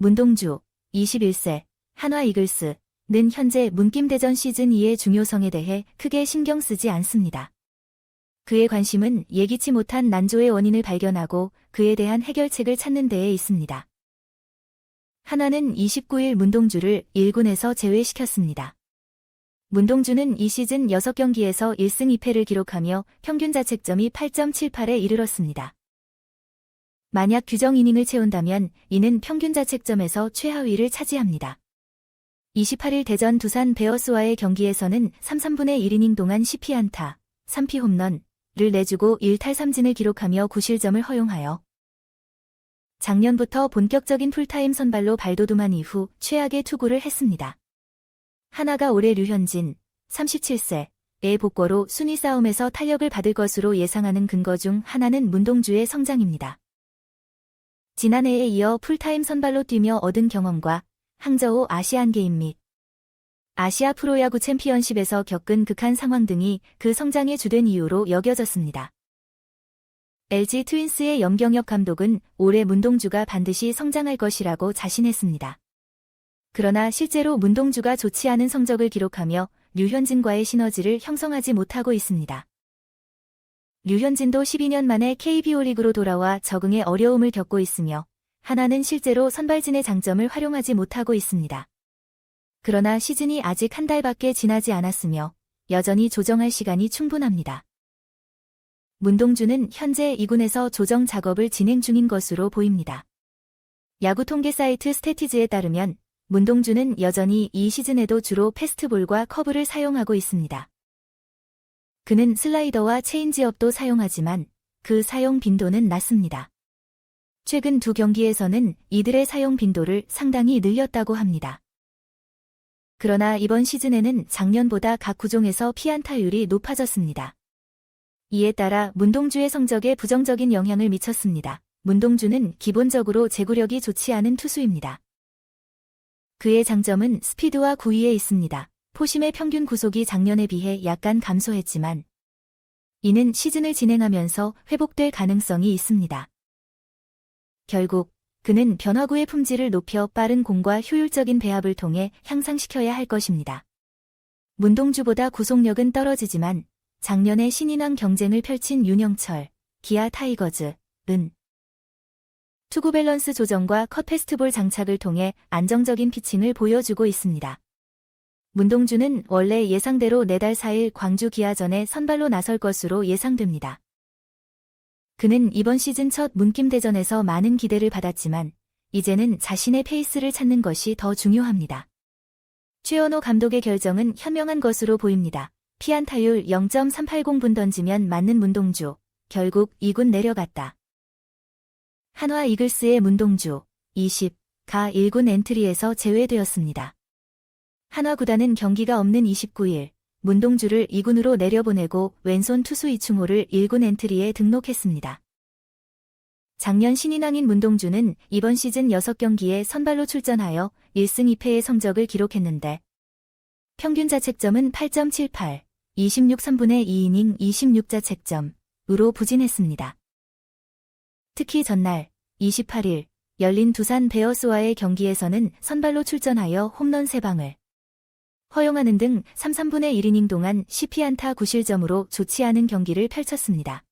문동주, 21세, 한화 이글스는 현재 문김대전 시즌2의 중요성에 대해 크게 신경 쓰지 않습니다. 그의 관심은 예기치 못한 난조의 원인을 발견하고 그에 대한 해결책을 찾는 데에 있습니다. 한화는 29일 문동주를 1군에서 제외시켰습니다. 문동주는 이 시즌 6경기에서 1승 2패를 기록하며 평균 자책점이 8.78에 이르렀습니다. 만약 규정 이닝을 채운다면 이는 평균 자책점에서 최하위를 차지합니다. 28일 대전 두산 베어스와의 경기에서는 3/3분의 1이닝 동안 10피안타, 3피 홈런을 내주고 1탈3진을 기록하며 9실점을 허용하여 작년부터 본격적인 풀타임 선발로 발돋움한 이후 최악의 투구를 했습니다. 한화가 올해 류현진, 37세의 복거로 순위 싸움에서 탄력을 받을 것으로 예상하는 근거 중 하나는 문동주의 성장입니다. 지난해에 이어 풀타임 선발로 뛰며 얻은 경험과 항저우 아시안게임 및 아시아 프로야구 챔피언십에서 겪은 극한 상황 등이 그 성장의 주된 이유로 여겨졌습니다. LG 트윈스의 염경엽 감독은 올해 문동주가 반드시 성장할 것이라고 자신했습니다. 그러나 실제로 문동주가 좋지 않은 성적을 기록하며 류현진과의 시너지를 형성하지 못하고 있습니다. 류현진도 12년 만에 KBO 리그로 돌아와 적응에 어려움을 겪고 있으며 한화는 실제로 선발진의 장점을 활용하지 못하고 있습니다. 그러나 시즌이 아직 한 달밖에 지나지 않았으며 여전히 조정할 시간이 충분합니다. 문동주는 현재 2군에서 조정 작업을 진행 중인 것으로 보입니다. 야구 통계 사이트 스태티즈에 따르면 문동주는 여전히 이 시즌에도 주로 패스트볼과 커브를 사용하고 있습니다. 그는 슬라이더와 체인지업도 사용하지만 그 사용 빈도는 낮습니다. 최근 두 경기에서는 이들의 사용 빈도를 상당히 늘렸다고 합니다. 그러나 이번 시즌에는 작년보다 각 구종에서 피안타율이 높아졌습니다. 이에 따라 문동주의 성적에 부정적인 영향을 미쳤습니다. 문동주는 기본적으로 제구력이 좋지 않은 투수입니다. 그의 장점은 스피드와 구위에 있습니다. 포심의 평균 구속이 작년에 비해 약간 감소했지만 이는 시즌을 진행하면서 회복될 가능성이 있습니다. 결국 그는 변화구의 품질을 높여 빠른 공과 효율적인 배합을 통해 향상시켜야 할 것입니다. 문동주보다 구속력은 떨어지지만 작년에 신인왕 경쟁을 펼친 윤영철, 기아 타이거즈는 투구 밸런스 조정과 컷 패스트볼 장착을 통해 안정적인 피칭을 보여주고 있습니다. 문동주는 원래 예상대로 내달 4일 광주 기아전에 선발로 나설 것으로 예상됩니다. 그는 이번 시즌 첫 문김대전에서 많은 기대를 받았지만 이제는 자신의 페이스를 찾는 것이 더 중요합니다. 최원호 감독의 결정은 현명한 것으로 보입니다. 피안타율 0.380분 던지면 맞는 문동주, 결국 2군 내려갔다. 한화 이글스의 문동주, 20가 1군 엔트리에서 제외되었습니다. 한화 구단은 경기가 없는 29일, 문동주를 2군으로 내려보내고 왼손 투수 이충호를 1군 엔트리에 등록했습니다. 작년 신인왕인 문동주는 이번 시즌 6경기에 선발로 출전하여 1승 2패의 성적을 기록했는데 평균 자책점은 8.78, 26/3분의 2이닝 26자책점으로 부진했습니다. 특히 전날 28일 열린 두산 베어스와의 경기에서는 선발로 출전하여 홈런 3방을 허용하는 등 3/3분의 1이닝 동안 10피안타 9실점으로 좋지 않은 경기를 펼쳤습니다.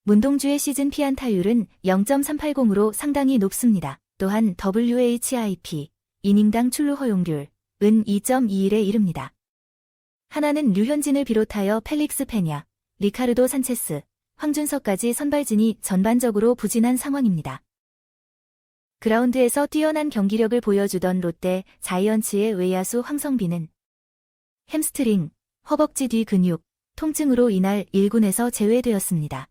문동주의 시즌 피안타율은 0.380으로 상당히 높습니다. 또한 WHIP, 이닝당 출루 허용률은 2.21에 이릅니다. 한화는 류현진을 비롯하여 펠릭스 페냐, 리카르도 산체스, 황준석까지 선발진이 전반적으로 부진한 상황입니다. 그라운드에서 뛰어난 경기력을 보여주던 롯데 자이언츠의 외야수 황성빈은 햄스트링, 허벅지 뒤 근육, 통증으로 이날 1군에서 제외되었습니다.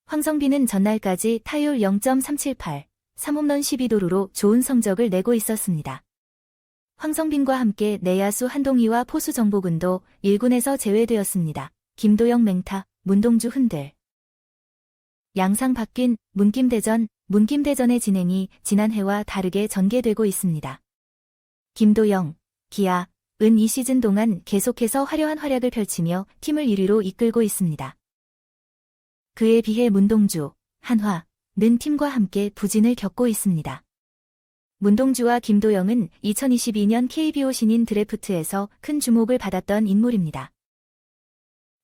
황성빈은 전날까지 타율 0.378, 3홈런 12도루로 좋은 성적을 내고 있었습니다. 황성빈과 함께 내야수 한동희와 포수 정복은도 1군에서 제외되었습니다. 김도영 맹타, 문동주 흔들. 양상 바뀐 문김대전의 진행이 지난해와 다르게 전개되고 있습니다. 김도영, 기아은 이 시즌 동안 계속해서 화려한 활약을 펼치며 팀을 1위로 이끌고 있습니다. 그에 비해 문동주, 한화는 팀과 함께 부진을 겪고 있습니다. 문동주와 김도영은 2022년 KBO 신인 드래프트에서 큰 주목을 받았던 인물입니다.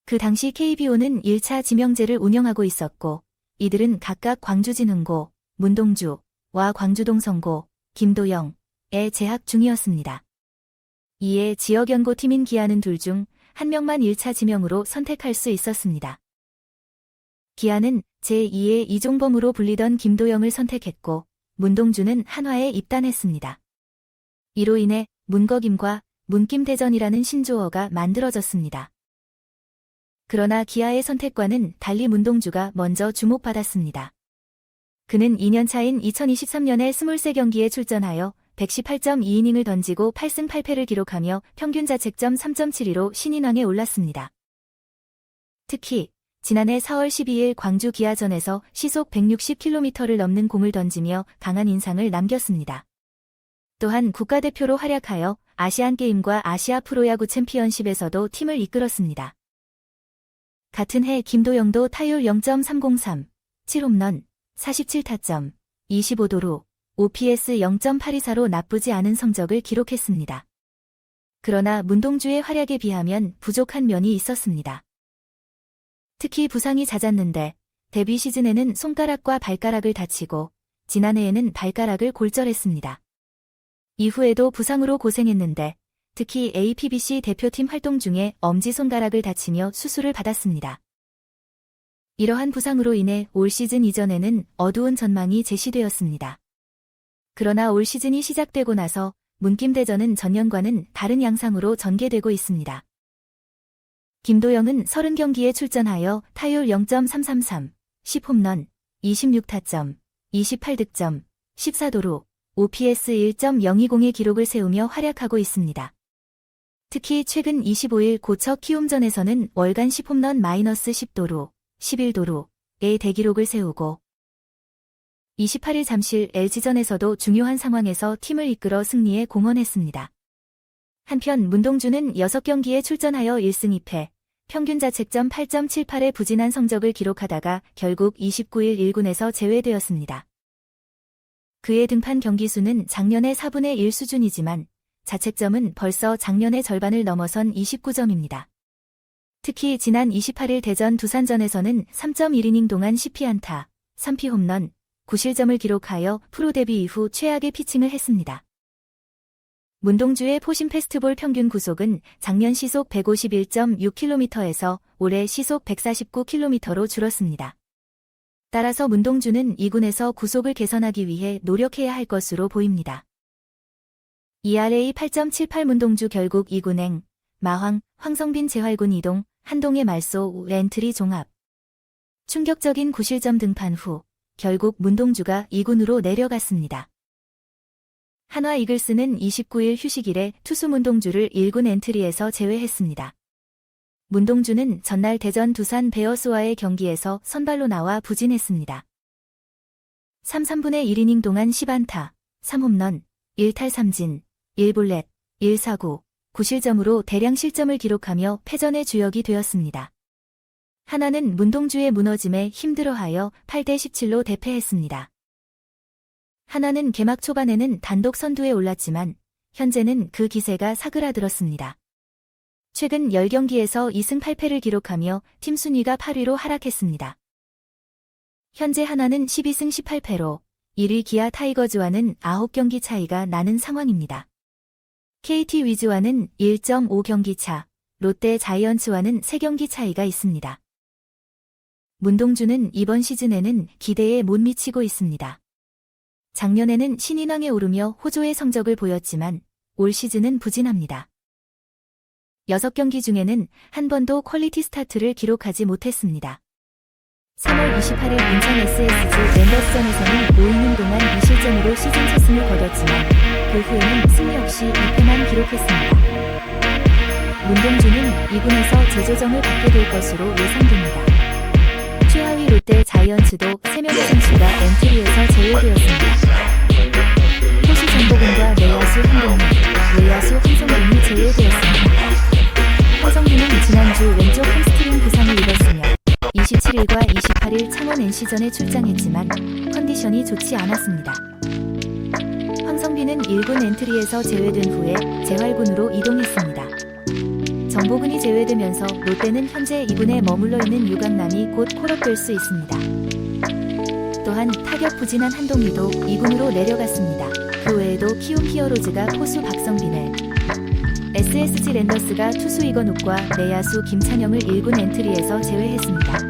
그 당시 KBO는 1차 지명제를 운영하고 있었고 이들은 각각 광주진흥고, 문동주와 광주동성고, 김도영에 재학 중이었습니다. 이에 지역연고팀인 기아는 둘 중 한 명만 1차 지명으로 선택할 수 있었습니다. 기아는 제2의 이종범으로 불리던 김도영을 선택했고 문동주는 한화에 입단했습니다. 이로 인해 문거김과 문김대전이라는 신조어가 만들어졌습니다. 그러나 기아의 선택과는 달리 문동주가 먼저 주목받았습니다. 그는 2년차인 2023년에 23경기에 출전하여 118.2이닝을 던지고 8승 8패를 기록하며 평균 자책점 3.72로 신인왕에 올랐습니다. 특히 지난해 4월 12일 광주 기아전에서 시속 160km를 넘는 공을 던지며 강한 인상을 남겼습니다. 또한 국가대표로 활약하여 아시안게임과 아시아 프로야구 챔피언십에서도 팀을 이끌었습니다. 같은 해 김도영도 타율 0.303, 7홈런, 47타점, 25도루, OPS 0.824로 나쁘지 않은 성적을 기록했습니다. 그러나 문동주의 활약에 비하면 부족한 면이 있었습니다. 특히 부상이 잦았는데 데뷔 시즌에는 손가락과 발가락을 다치고 지난해에는 발가락을 골절했습니다. 이후에도 부상으로 고생했는데 특히 APBC 대표팀 활동 중에 엄지손가락을 다치며 수술을 받았습니다. 이러한 부상으로 인해 올 시즌 이전에는 어두운 전망이 제시되었습니다. 그러나 올 시즌이 시작되고 나서 문김대전은 전년과는 다른 양상으로 전개되고 있습니다. 김도영은 30경기에 출전하여 타율 0.333, 10홈런, 26타점, 28득점, 14도루, OPS 1.020의 기록을 세우며 활약하고 있습니다. 특히 최근 25일 고척 키움전에서는 월간 10홈런 -10도루, 11도루의 대기록을 세우고 28일 잠실 LG전에서도 중요한 상황에서 팀을 이끌어 승리에 공헌했습니다. 한편 문동주는 6경기에 출전하여 1승 2패, 평균 자책점 8.78의 부진한 성적을 기록하다가 결국 29일 1군에서 제외되었습니다. 그의 등판 경기수는 작년의 4분의 1 수준이지만 자책점은 벌써 작년의 절반을 넘어선 29점입니다. 특히 지난 28일 대전 두산전에서는 3.1이닝 동안 10피안타, 3피 홈런, 9실점을 기록하여 프로 데뷔 이후 최악의 피칭을 했습니다. 문동주의 포심 패스트볼 평균 구속은 작년 시속 151.6km에서 올해 시속 149km로 줄었습니다. 따라서 문동주는 2군에서 구속을 개선하기 위해 노력해야 할 것으로 보입니다. ERA 8.78 문동주 결국 2군행, 마황, 황성빈 재활군 이동, 한동의 말소, 엔트리 종합. 충격적인 9실점 등판 후 결국 문동주가 2군으로 내려갔습니다. 한화 이글스는 29일 휴식일에 투수 문동주를 1군 엔트리에서 제외했습니다. 문동주는 전날 대전 두산 베어스와의 경기에서 선발로 나와 부진했습니다. 3/3분의 1이닝 동안 10안타, 3홈런, 1탈 3진, 1볼넷, 1사구, 9실점으로 대량 실점을 기록하며 패전의 주역이 되었습니다. 한화는 문동주의 무너짐에 힘들어하여 8대17로 대패했습니다. 한화는 개막 초반에는 단독 선두에 올랐지만 현재는 그 기세가 사그라들었습니다. 최근 10경기에서 2승 8패를 기록하며 팀 순위가 8위로 하락했습니다. 현재 한화는 12승 18패로 1위 기아 타이거즈와는 9경기 차이가 나는 상황입니다. KT 위즈와는 1.5경기 차, 롯데 자이언츠와는 3경기 차이가 있습니다. 문동주는 이번 시즌에는 기대에 못 미치고 있습니다. 작년에는 신인왕에 오르며 호조의 성적을 보였지만 올 시즌은 부진합니다. 6경기 중에는 한 번도 퀄리티 스타트를 기록하지 못했습니다. 3월 28일 인천 SSG 랜더스전에서는 5이닝 동안 2실점으로 시즌 첫 승을 거뒀지만 그 후에는 승리 없이 2패만 기록했습니다. 문동주는 2군에서 재조정을 받게 될 것으로 예상됩니다. 최하위 롯데 자이언츠도 3명의 선수가 엔트리에서 제외되었습니다. 호시 정보근과 내야수 한동훈, 외야수 황성균이 제외되었습니다. 황성균은 지난주 왼쪽 햄스트링 부상을 입었으며 27일과 28일 창원 NC전에 출장했지만 컨디션이 좋지 않았습니다. 황성균 1군 엔트리에서 제외된 후에 재활군으로 이동했습니다. 정보근이 제외되면서 롯데는 현재 2군에 머물러 있는 유강남이 곧 콜업될 수 있습니다. 또한 타격 부진한 한동희도 2군으로 내려갔습니다. 그 외에도 키움 히어로즈가 포수 박성빈을, SSG 랜더스가 투수 이건욱과 내야수 김찬영을 1군 엔트리에서 제외했습니다.